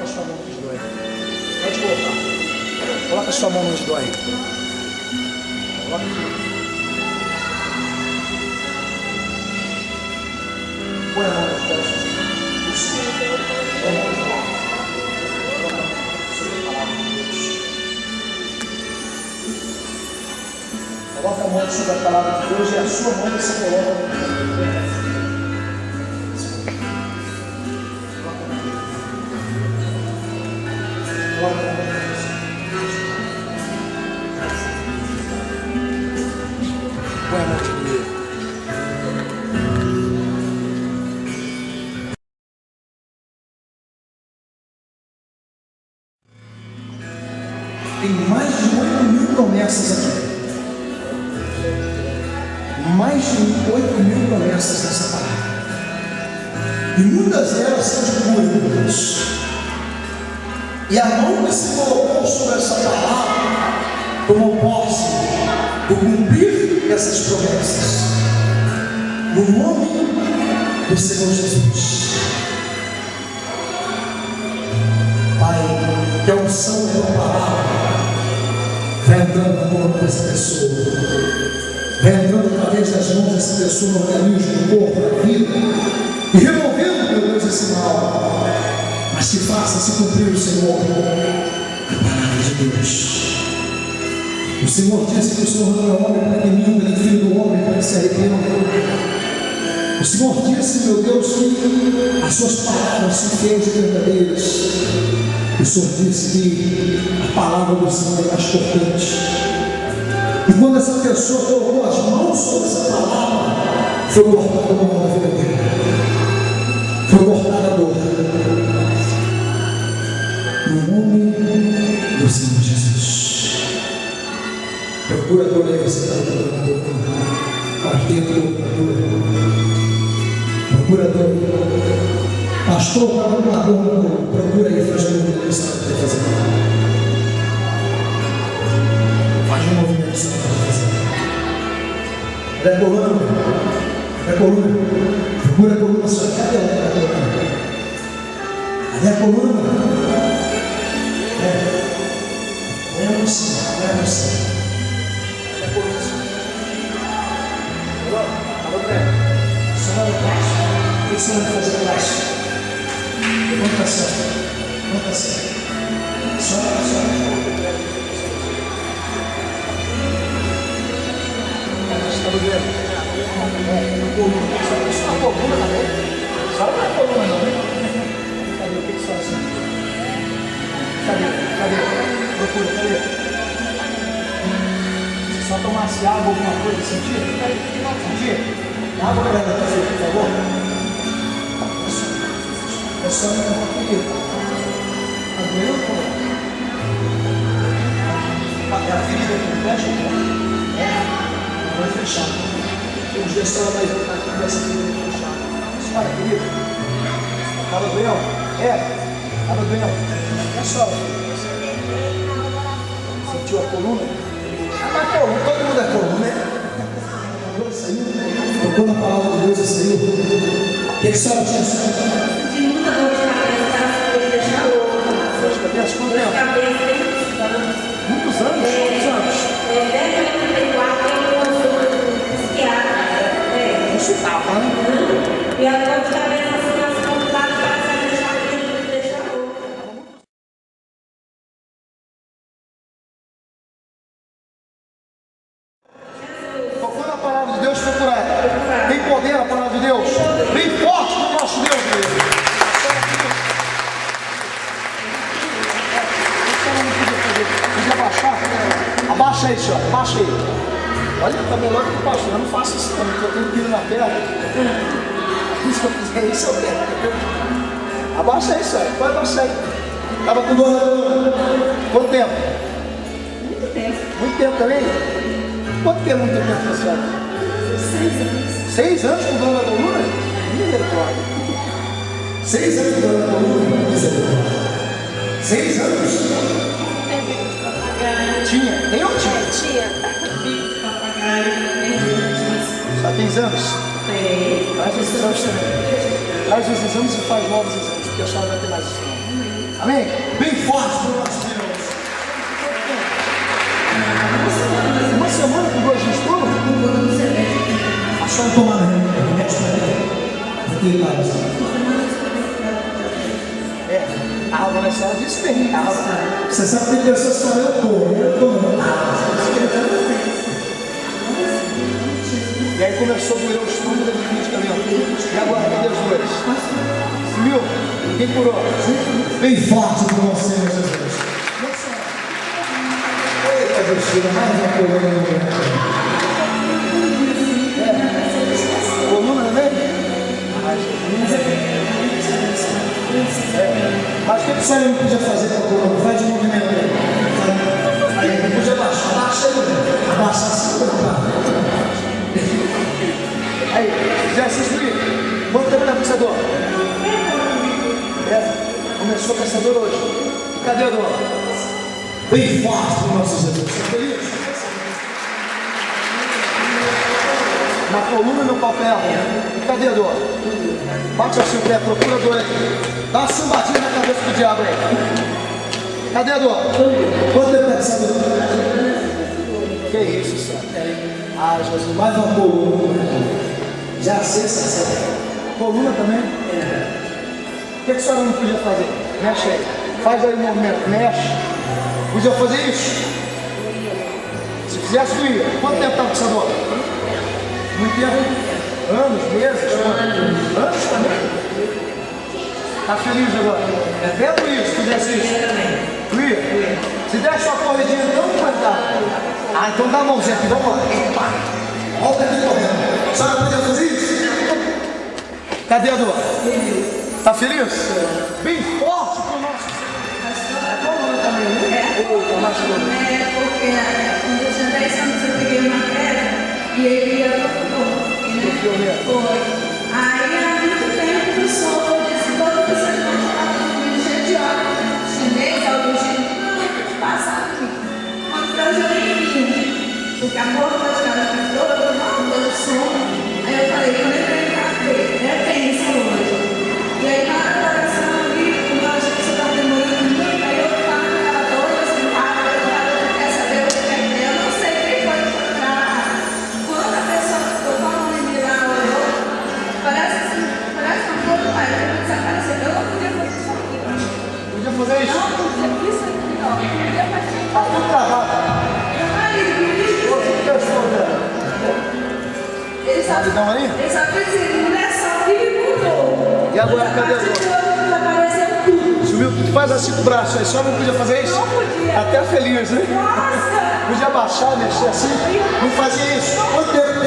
sua mão onde dói. Pode colocar. Coloca a sua mão onde dói. Coloca aqui. Põe a mão nas costas. Isso. Põe a mão nas costas. Coloca a mão sobre a palavra de Deus e a sua mão você coloca no põe a mão de Deus. Tem mais de 8.000 promessas aqui. Mais de 8.000 promessas nessa palavra. E muitas delas são de cura, Deus. E a mão que se colocou sobre essa palavra tomou posse por cumprir essas promessas. No nome do Senhor Jesus. Pai, que a unção da tua palavra vai entrando no corpo dessa pessoa. Vai entrando através das mãos dessa pessoa no caminho do corpo, da vida, e removendo, meu Deus, esse mal. Mas que faça se cumprir o Senhor, a palavra de Deus. O Senhor disse que o Senhor não é homem para que minta, nem filho do homem para que se arrependa. O Senhor disse, meu Deus, que as suas palavras são fiéis e verdadeiras. O Senhor disse que a palavra do Senhor é mais importante. E quando essa pessoa colocou as mãos sobre essa palavra, foi cortada uma nova vida dele. Foi cortada a dor. No nome do Senhor Jesus. Procura a dor aí, você está procurando a dor. Quarteto, procura a dor. Pastor, para uma dor, procura aí, faz um movimento, sabe o que vai fazer. Faz um movimento, sabe o que vai fazer. Cadê a coluna? Cadê a coluna? Procura a coluna só. Cadê a coluna? Cadê a coluna? É você. Cadê a coluna? Alô, André. Só vai no braço. O que você vai fazer no braço? Levanta a certo. Levanta a certo. Só. Está doendo? Só a coluna também. Só não é a coluna não, né? Cadê? O que você faz? Cadê? Procura, cadê? Se só tomasse água, alguma coisa, sentia? Sentia? Água para ela, por favor. É só não tomar comigo. Está doendo, pô? É a ferida aqui, fecha aqui. Vai fechar. Os dois estão mais aqui com essa ferida fechada. Espera, querido. Estava doendo? Estava doendo. É só. Sentiu a coluna? A coluna, todo mundo é coluna, né? Agora saiu. Quando a palavra de Deus saiu, o que a senhora tinha? De muita dor de cabeça, ele deixa louco. Dor de cabeça? Quanto tempo? Muitos anos? Quantos anos? Desde 84 eu consulto psiquiatra. Consultava, né? E a dor de cabeça assim, as consultadas para deixar ele deixa louco. Quando a palavra de Deus foi curada, tem poder a palavra de Deus, bem forte no nosso Deus, querido. Podia abaixar? Abaixa aí, senhor, abaixa aí. Olha, tá melhor que o pastor, eu não faço isso também, porque eu tenho pino na perna. Se eu fizer isso, eu quero. Abaixa aí, senhor, pode abaixar aí. Estava com dor na coluna. Quanto tempo? Muito tempo. Muito tempo também? Quanto que é muito tempo na senhora? 6 anos. 6 anos com dor na coluna? Misericórdia. 6 anos com dor na coluna? Misericórdia. 6 anos? Tinha? Tem ou tinha? Tinha. Bico, papagaio, Já tem exames? tem. Traz os exames também. Traz os exames e faz novos exames, porque a senhora vai ter mais isso não. Amém? Bem forte para o nosso Deus. Uma semana com 2 dias tudo? Achou um tomar remédio para ele. Aqui, a alma nessa hora disse bem. Você sabe que tem pessoas que falam, eu tô não. E aí começou a doer o estômago da medicamento. E agora, cadê os dois? Sumiu? Quem curou? Bem forte para você, meu Jesus. Eita, Deus, tira mais uma coluna no meu. Coluna também? Mas o que você não podia fazer com a coluna? Faz de movimento aí. Aí, não podia abaixar. Abaixa aí, abaixa assim. Aí, fizesse isso aí. Quanto tempo está com essa dor? Começou com essa dor hoje. E cadê a dor? Bem forte para o nosso Jesus. Você feliz? Na coluna e no papel. E cadê a dor? Bate assim o pé, procura a dor aí. Dá uma chumbadinha na cabeça do diabo aí. Cadê a dor? Quanto tempo está com essa dor? Que isso, senhor? Ah, Jesus, mais uma coluna. Já sei essa coluna também? O que a senhora não podia fazer? Mexe aí. Faz aí o movimento. Mexe. Podia fazer isso? Se fizesse, tu ia. Quanto tempo estava com essa dor? Muito tempo? Anos, meses? Anos também? Tá feliz agora? Até tu ia, se fizesse isso. Tu ia? Se desse uma corridinha, não aguentar. Ah, então dá a mãozinha aqui. Vamos lá. Volta aqui correndo. A senhora podia fazer isso? Cadê a dor? Tá feliz? Bem forte pro nosso Senhor. É coluna também, né? Ou mais coluna? É, porque quando eu tinha 10 anos eu peguei uma pedra e ele ia pro Foi. Aí há muito tempo o senhor disse, todas essas coisas estavam comigo cheio de hora. Chinês, audiogênio, não, passa aqui. Quando pra hoje eu nem vim. Porque a porta das caras toda, todo som. Aí eu falei, quando eu entrei no café, tem isso hoje. E aí na hora da oração ali, como eu achei que você estava demorando muito, aí eu estava naquela toda, sentada, eu quer saber o que é. Eu não sei quem foi pra quando a pessoa tocou a mão em mim lá, olhou, parece uma foto, pai, eu desapareceu. Eu não podia fazer isso aqui. Podia fazer isso? Não podia fazer isso aqui, não. Eu podia fazer isso. Tá tudo travado. Ele só fez isso, mulher só vive e mudou. E agora, cadê a dor? Apareceu tudo. Sumiu tudo, faz assim com o braço aí, só não podia fazer isso? Não podia. Até feliz, né? Nossa! Podia abaixar, mexer assim, não fazia isso. Quanto tempo